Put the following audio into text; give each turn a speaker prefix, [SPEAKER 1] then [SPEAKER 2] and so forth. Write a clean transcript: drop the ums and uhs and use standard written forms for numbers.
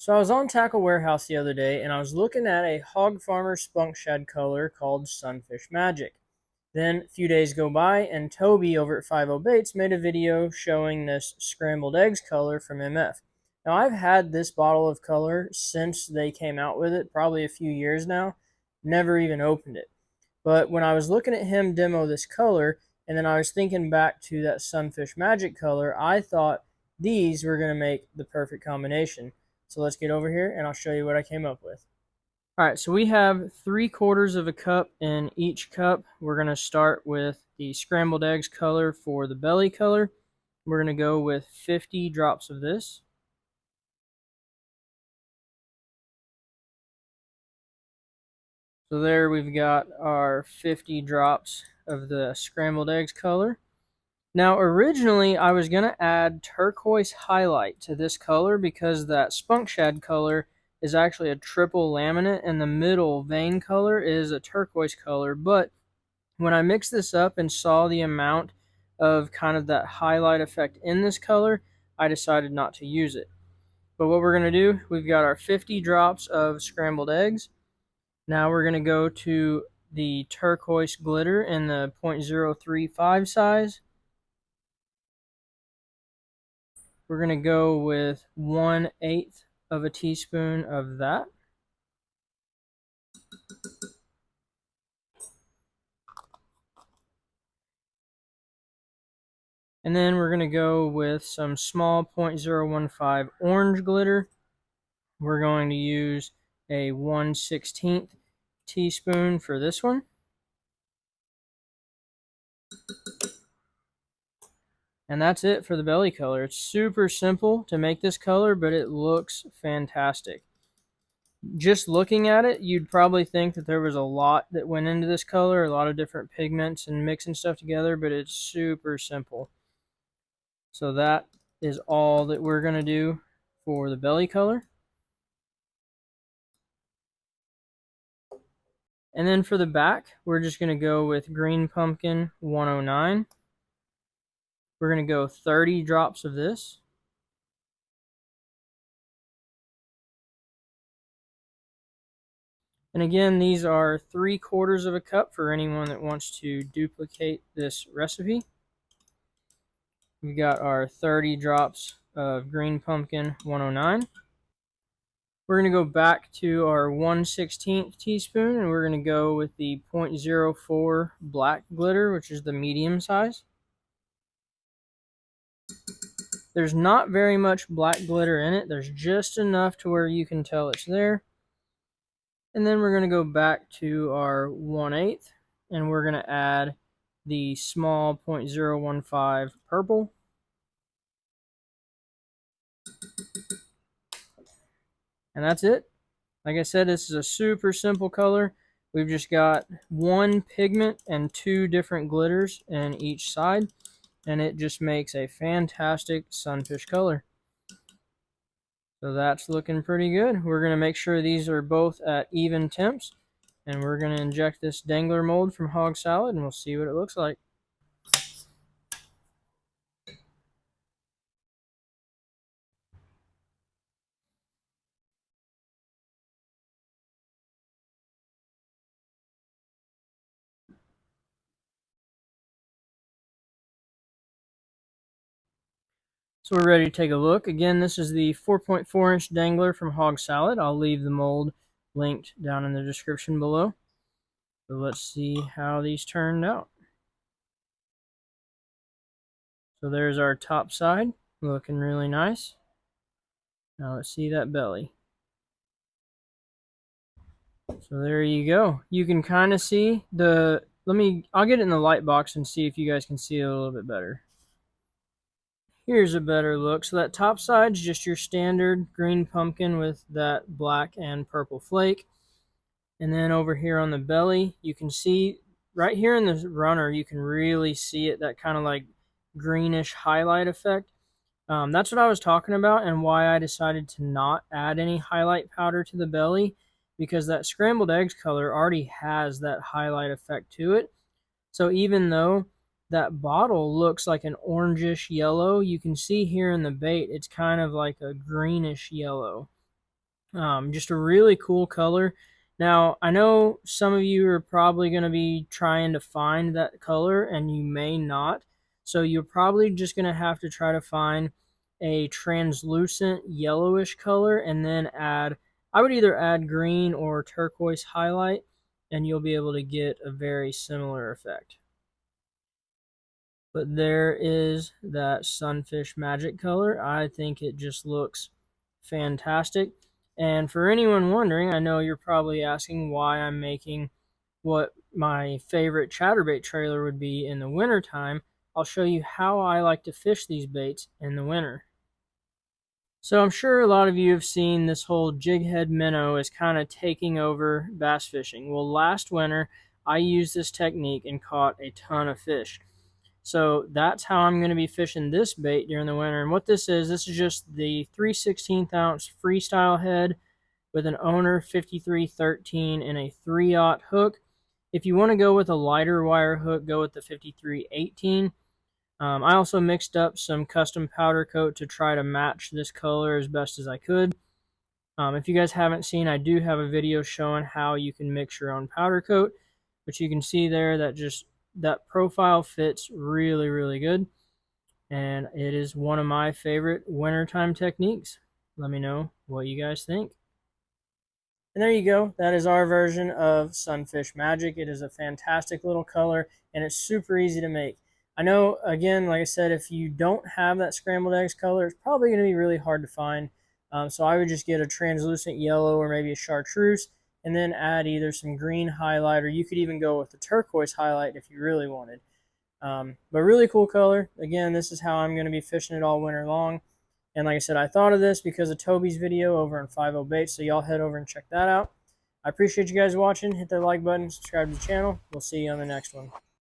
[SPEAKER 1] So I was on Tackle Warehouse the other day and I was looking at a hog farmer spunk shad color called Sunfish Magic. Then a few days go by and Toby over at 50 Baits made a video showing this scrambled eggs color from MF. Now I've had this bottle of color since they came out with it, probably a few years now, never even opened it. But when I was looking at him demo this color and then I was thinking back to that Sunfish Magic color, I thought these were going to make the perfect combination. So let's get over here and I'll show you what I came up with. All right, so we have 3/4 of a cup in each cup. We're going to start with the scrambled eggs color for the belly color. We're going to go with 50 drops of this. So there we've got our 50 drops of the scrambled eggs color. Now originally I was going to add turquoise highlight to this color because that spunk shad color is actually a triple laminate and the middle vein color is a turquoise color. But when I mixed this up and saw the amount of kind of that highlight effect in this color, I decided not to use it. But what we're going to do, we've got our 50 drops of scrambled eggs. Now we're going to go to the turquoise glitter in the 0.035 size. We're going to go with 1/8 of a teaspoon of that. And then we're going to go with some small 0.015 orange glitter. We're going to use a 1/16 teaspoon for this one. And that's it for the belly color. It's super simple to make this color, but it looks fantastic. Just looking at it, you'd probably think that there was a lot that went into this color, a lot of different pigments and mixing stuff together, but it's super simple. So that is all that we're going to do for the belly color. And then for the back, we're just going to go with Green Pumpkin 109. We're going to go 30 drops of this. And again, these are 3/4 of a cup for anyone that wants to duplicate this recipe. We've got our 30 drops of Green Pumpkin 109. We're going to go back to our 1/16 teaspoon and we're going to go with the 0.04 black glitter, which is the medium size. There's not very much black glitter in it. There's just enough to where you can tell it's there. And then we're going to go back to our 1/8 and we're going to add the small 0.015 purple. And that's it. Like I said, this is a super simple color. We've just got one pigment and 2 different glitters in each side, and it just makes a fantastic sunfish color. So that's looking pretty good. We're going to make sure these are both at even temps, and we're going to inject this dangler mold from Hog Salad, and we'll see what it looks like. So we're ready to take a look. Again, this is the 4.4-inch dangler from Hog Salad. I'll leave the mold linked down in the description below. So let's see how these turned out. So there's our top side, looking really nice. Now let's see that belly. So there you go. You can kind of see the, I'll get it in the light box and see if you guys can see it a little bit better. Here's a better look. So that top side's just your standard green pumpkin with that black and purple flake. And then over here on the belly, you can see right here in the runner, you can really see it, that kind of like greenish highlight effect. That's what I was talking about and why I decided to not add any highlight powder to the belly, because that scrambled eggs color already has that highlight effect to it. So even though that bottle looks like an orangish yellow, you can see here in the bait, it's kind of like a greenish yellow. Just a really cool color. Now, I know some of you are probably going to be trying to find that color, and you may not. So you're probably just going to have to try to find a translucent yellowish color and then add, I would either add green or turquoise highlight, and you'll be able to get a very similar effect. But there is that Sunfish Magic color. I think it just looks fantastic. And for anyone wondering, I know you're probably asking why I'm making what my favorite chatterbait trailer would be in the wintertime. I'll show you how I like to fish these baits in the winter. So I'm sure a lot of you have seen this whole jig head minnow is kind of taking over bass fishing. Well, last winter I used this technique and caught a ton of fish. So that's how I'm going to be fishing this bait during the winter. And what this is just the 3/16 ounce freestyle head with an owner 5313 and a 3/0 hook. If you want to go with a lighter wire hook, go with the 5318. I also mixed up some custom powder coat to try to match this color as best as I could. If you guys haven't seen, I do have a video showing how you can mix your own powder coat, but you can see there that that profile fits really, really good. And it is one of my favorite wintertime techniques. Let me know what you guys think. And there you go. That is our version of Sunfish Magic. It is a fantastic little color, and it's super easy to make. I know, again, like I said, if you don't have that scrambled eggs color, it's probably going to be really hard to find. So I would just get a translucent yellow or maybe a chartreuse, and then add either some green highlight, or you could even go with the turquoise highlight if you really wanted. But really cool color. Again, this is how I'm going to be fishing it all winter long. And like I said, I thought of this because of Toby's video over on 50 Baits, so y'all head over and check that out. I appreciate you guys watching. Hit that like button, subscribe to the channel. We'll see you on the next one.